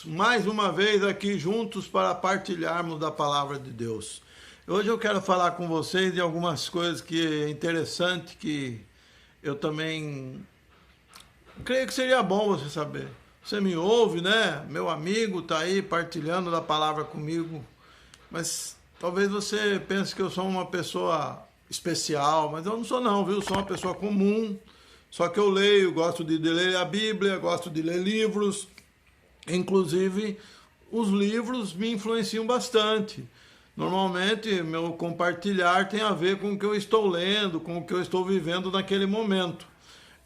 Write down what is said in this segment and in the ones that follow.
mais uma vez aqui juntos para partilharmos da palavra de Deus. Hoje eu quero falar com vocês de algumas coisas que é interessante, que eu também creio que seria bom você saber. Você me ouve, né? Meu amigo está aí partilhando da palavra comigo, mas talvez você pense que eu sou uma pessoa especial, mas eu não sou não, viu? Eu sou uma pessoa comum, só que eu leio, gosto de ler a Bíblia, gosto de ler livros. Inclusive, os livros me influenciam bastante. Normalmente, meu compartilhar tem a ver com o que eu estou lendo, com o que eu estou vivendo naquele momento.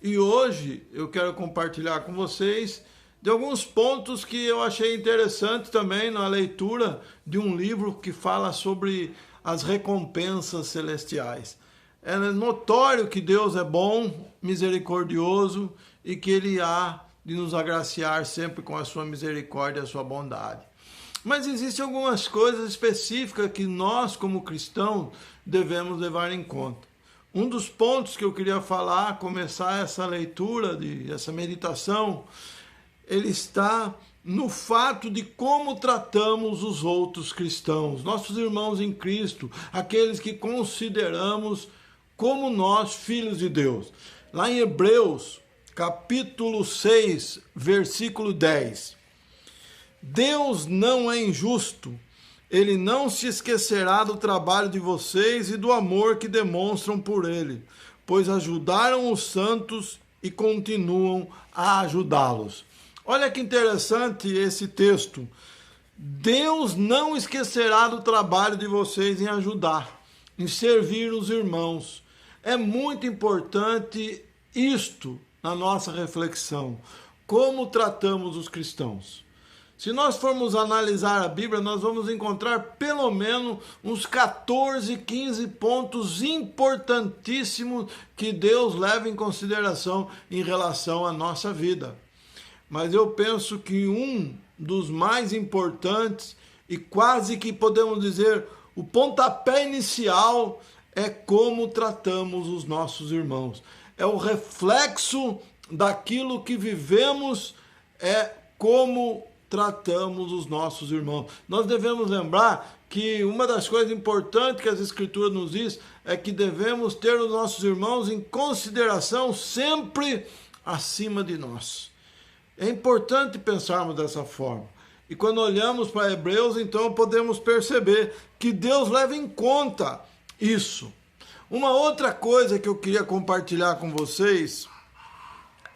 E hoje eu quero compartilhar com vocês de alguns pontos que eu achei interessante também na leitura de um livro que fala sobre as recompensas celestiais. É notório que Deus é bom, misericordioso e que Ele há de nos agraciar sempre com a sua misericórdia e a sua bondade. Mas existem algumas coisas específicas que nós, como cristãos, devemos levar em conta. Um dos pontos que eu queria falar, começar essa leitura, essa meditação, ele está no fato de como tratamos os outros cristãos, nossos irmãos em Cristo, aqueles que consideramos como nós, filhos de Deus. Lá em Hebreus, capítulo 6, versículo 10. Deus não é injusto, Ele não se esquecerá do trabalho de vocês e do amor que demonstram por Ele, pois ajudaram os santos e continuam a ajudá-los. Olha que interessante esse texto. Deus não esquecerá do trabalho de vocês em ajudar, em servir os irmãos. É muito importante isto na nossa reflexão. Como tratamos os cristãos? Se nós formos analisar a Bíblia, nós vamos encontrar pelo menos uns 14, 15 pontos importantíssimos que Deus leva em consideração em relação à nossa vida. Mas eu penso que um dos mais importantes e quase que podemos dizer o pontapé inicial é como tratamos os nossos irmãos. É o reflexo daquilo que vivemos, é como tratamos os nossos irmãos. Nós devemos lembrar que uma das coisas importantes que as Escrituras nos diz é que devemos ter os nossos irmãos em consideração sempre acima de nós. É importante pensarmos dessa forma. E quando olhamos para Hebreus, então podemos perceber que Deus leva em conta isso. Uma outra coisa que eu queria compartilhar com vocês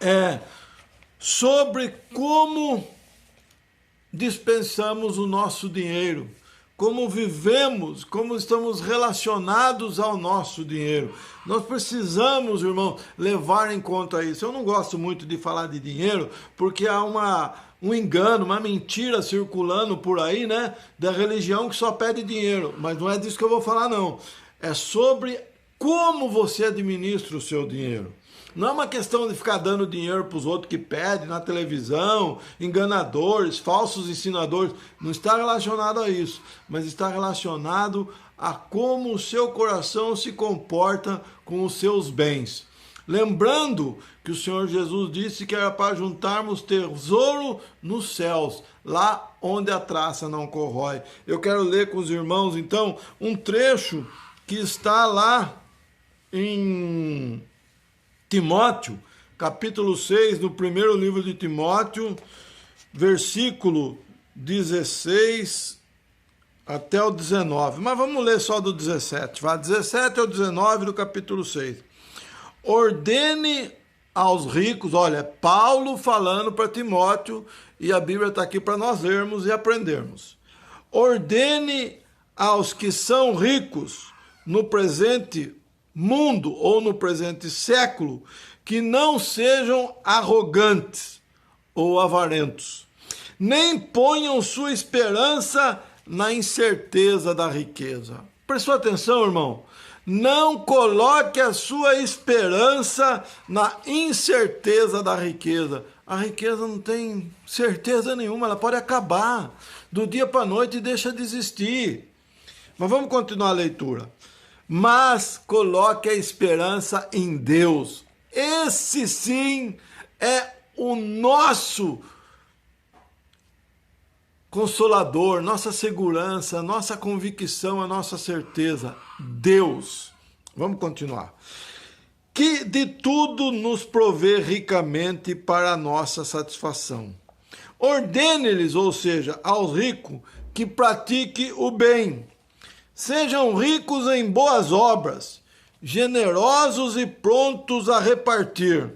é sobre como dispensamos o nosso dinheiro, como vivemos, como estamos relacionados ao nosso dinheiro. Nós precisamos, irmão, levar em conta isso. Eu não gosto muito de falar de dinheiro, porque há um engano, uma mentira circulando por aí, né? Da religião que só pede dinheiro. Mas não é disso que eu vou falar, não. É sobre como você administra o seu dinheiro. Não é uma questão de ficar dando dinheiro para os outros que pedem na televisão, enganadores, falsos ensinadores. Não está relacionado a isso, mas está relacionado a como o seu coração se comporta com os seus bens. Lembrando que o Senhor Jesus disse que era para juntarmos tesouro nos céus, lá onde a traça não corrói. Eu quero ler com os irmãos, então, um trecho que está lá em Timóteo, capítulo 6, no primeiro livro de Timóteo, versículo 16 até o 19. Mas vamos ler só do 17. Vai 17 ao 19 do capítulo 6. Ordene aos ricos, olha, Paulo falando para Timóteo, e a Bíblia está aqui para nós lermos e aprendermos. Ordene aos que são ricos no presente mundo ou no presente século, que não sejam arrogantes ou avarentos, nem ponham sua esperança na incerteza da riqueza. Prestou atenção, irmão? Não coloque a sua esperança na incerteza da riqueza. A riqueza não tem certeza nenhuma, ela pode acabar do dia para a noite e deixa de existir. Mas vamos continuar a leitura. Mas coloque a esperança em Deus. Esse sim é o nosso consolador, nossa segurança, nossa convicção, a nossa certeza. Deus. Vamos continuar. Que de tudo nos provê ricamente para a nossa satisfação. Ordene-lhes, ou seja, aos ricos, que pratique o bem. Sejam ricos em boas obras, generosos e prontos a repartir.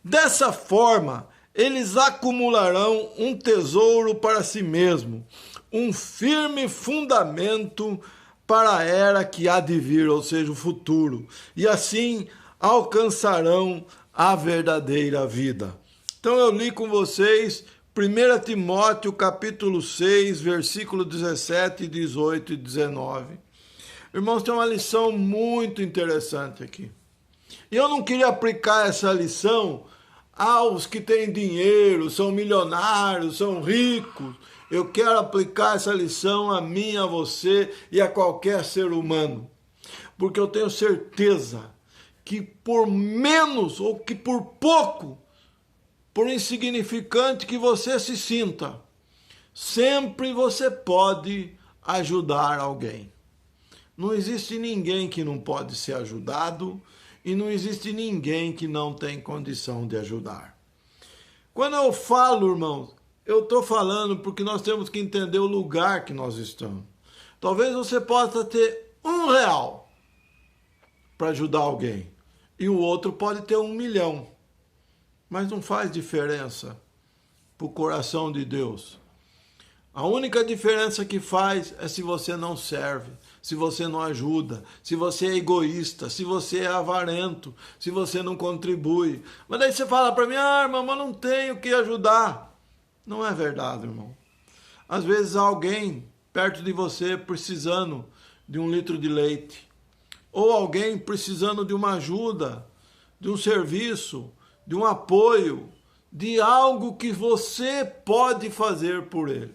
Dessa forma, eles acumularão um tesouro para si mesmo, um firme fundamento para a era que há de vir, ou seja, o futuro. E assim alcançarão a verdadeira vida. Então eu li com vocês 1 Timóteo capítulo 6, versículo 17, 18 e 19. Irmãos, tem uma lição muito interessante aqui. E eu não queria aplicar essa lição aos que têm dinheiro, são milionários, são ricos. Eu quero aplicar essa lição a mim, a você e a qualquer ser humano. Porque eu tenho certeza que por menos ou que por pouco, por insignificante que você se sinta, sempre você pode ajudar alguém. Não existe ninguém que não pode ser ajudado e não existe ninguém que não tem condição de ajudar. Quando eu falo, irmãos, eu estou falando porque nós temos que entender o lugar que nós estamos. Talvez você possa ter R$1 para ajudar alguém e o outro pode ter 1 milhão. Mas não faz diferença para o coração de Deus. A única diferença que faz é se você não serve, se você não ajuda, se você é egoísta, se você é avarento, se você não contribui. Mas daí você fala para mim, irmão, eu não tenho que ajudar. Não é verdade, irmão. Às vezes há alguém perto de você precisando de 1 litro de leite, ou alguém precisando de uma ajuda, de um serviço, de um apoio, de algo que você pode fazer por ele.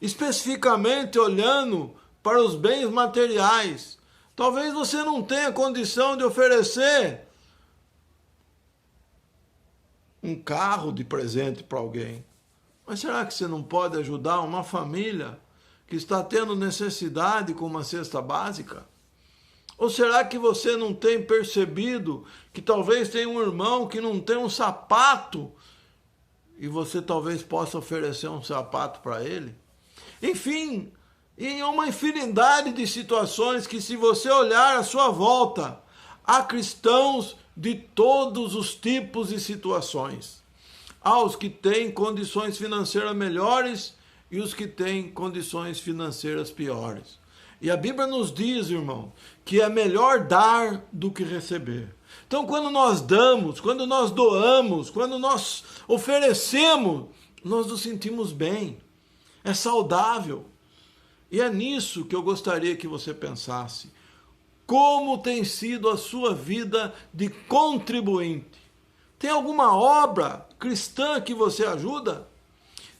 Especificamente olhando para os bens materiais. Talvez você não tenha condição de oferecer um carro de presente para alguém. Mas será que você não pode ajudar uma família que está tendo necessidade com uma cesta básica? Ou será que você não tem percebido que talvez tenha um irmão que não tem um sapato e você talvez possa oferecer um sapato para ele? Enfim, em uma infinidade de situações que, se você olhar à sua volta, há cristãos de todos os tipos e situações. Há os que têm condições financeiras melhores e os que têm condições financeiras piores. E a Bíblia nos diz, irmão, que é melhor dar do que receber. Então, quando nós damos, quando nós doamos, quando nós oferecemos, nós nos sentimos bem. É saudável. E é nisso que eu gostaria que você pensasse. Como tem sido a sua vida de contribuinte? Tem alguma obra cristã que você ajuda?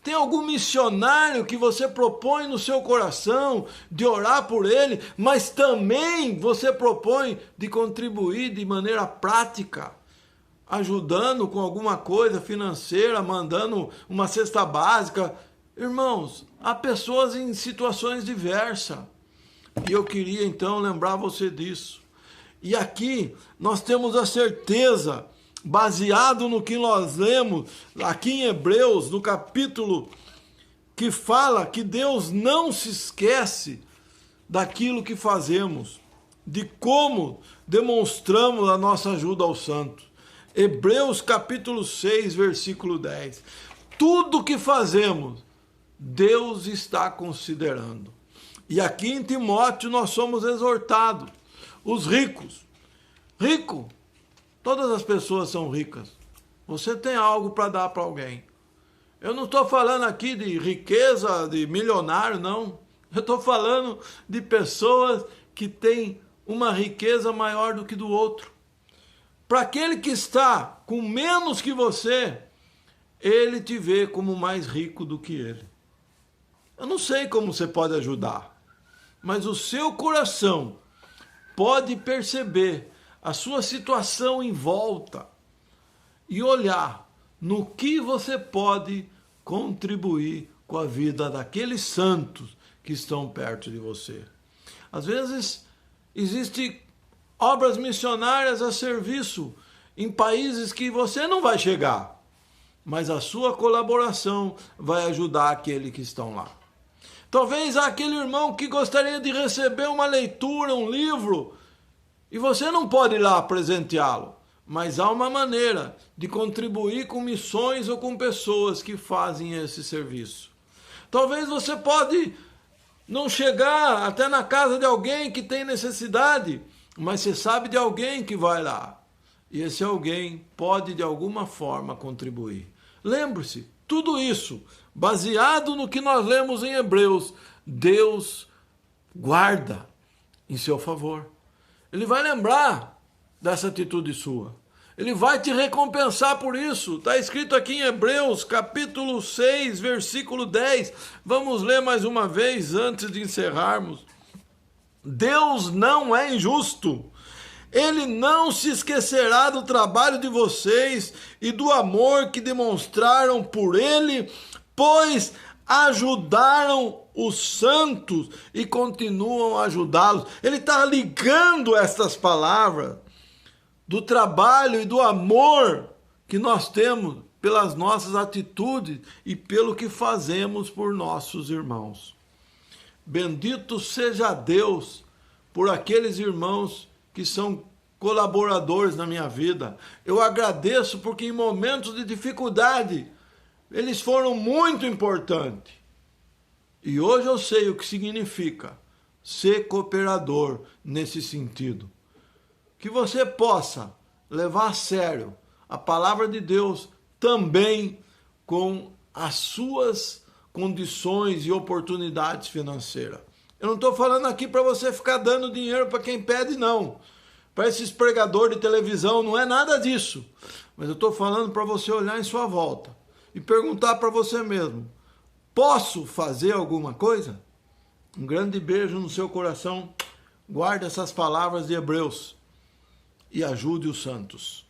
Tem algum missionário que você propõe no seu coração de orar por ele, mas também você propõe de contribuir de maneira prática, ajudando com alguma coisa financeira, mandando uma cesta básica? Irmãos, há pessoas em situações diversas. E eu queria então lembrar você disso. E aqui nós temos a certeza, baseado no que nós lemos aqui em Hebreus, no capítulo que fala que Deus não se esquece daquilo que fazemos, de como demonstramos a nossa ajuda aos santos. Hebreus capítulo 6, versículo 10. Tudo que fazemos, Deus está considerando. E aqui em Timóteo nós somos exortados, os ricos. Rico, todas as pessoas são ricas. Você tem algo para dar para alguém. Eu não estou falando aqui de riqueza, de milionário, não. Eu estou falando de pessoas que têm uma riqueza maior do que do outro. Para aquele que está com menos que você, ele te vê como mais rico do que ele. Eu não sei como você pode ajudar, mas o seu coração pode perceber a sua situação em volta e olhar no que você pode contribuir com a vida daqueles santos que estão perto de você. Às vezes, existem obras missionárias a serviço em países que você não vai chegar, mas a sua colaboração vai ajudar aquele que estão lá. Talvez há aquele irmão que gostaria de receber uma leitura, um livro, e você não pode ir lá presenteá-lo, mas há uma maneira de contribuir com missões ou com pessoas que fazem esse serviço. Talvez você pode não chegar até na casa de alguém que tem necessidade, mas você sabe de alguém que vai lá. E esse alguém pode de alguma forma contribuir. Lembre-se, tudo isso, baseado no que nós lemos em Hebreus, Deus guarda em seu favor. Ele vai lembrar dessa atitude sua. Ele vai te recompensar por isso. Está escrito aqui em Hebreus, capítulo 6, versículo 10. Vamos ler mais uma vez antes de encerrarmos. Deus não é injusto. Ele não se esquecerá do trabalho de vocês e do amor que demonstraram por ele, pois ajudaram os santos e continuam a ajudá-los. Ele está ligando estas palavras do trabalho e do amor que nós temos pelas nossas atitudes e pelo que fazemos por nossos irmãos. Bendito seja Deus por aqueles irmãos que são colaboradores na minha vida. Eu agradeço porque em momentos de dificuldade eles foram muito importantes. E hoje eu sei o que significa ser cooperador nesse sentido. Que você possa levar a sério a palavra de Deus também com as suas condições e oportunidades financeiras. Eu não estou falando aqui para você ficar dando dinheiro para quem pede, não. Para esses pregadores de televisão, não é nada disso. Mas eu estou falando para você olhar em sua volta e perguntar para você mesmo: posso fazer alguma coisa? Um grande beijo no seu coração. Guarde essas palavras de Hebreus e ajude os santos.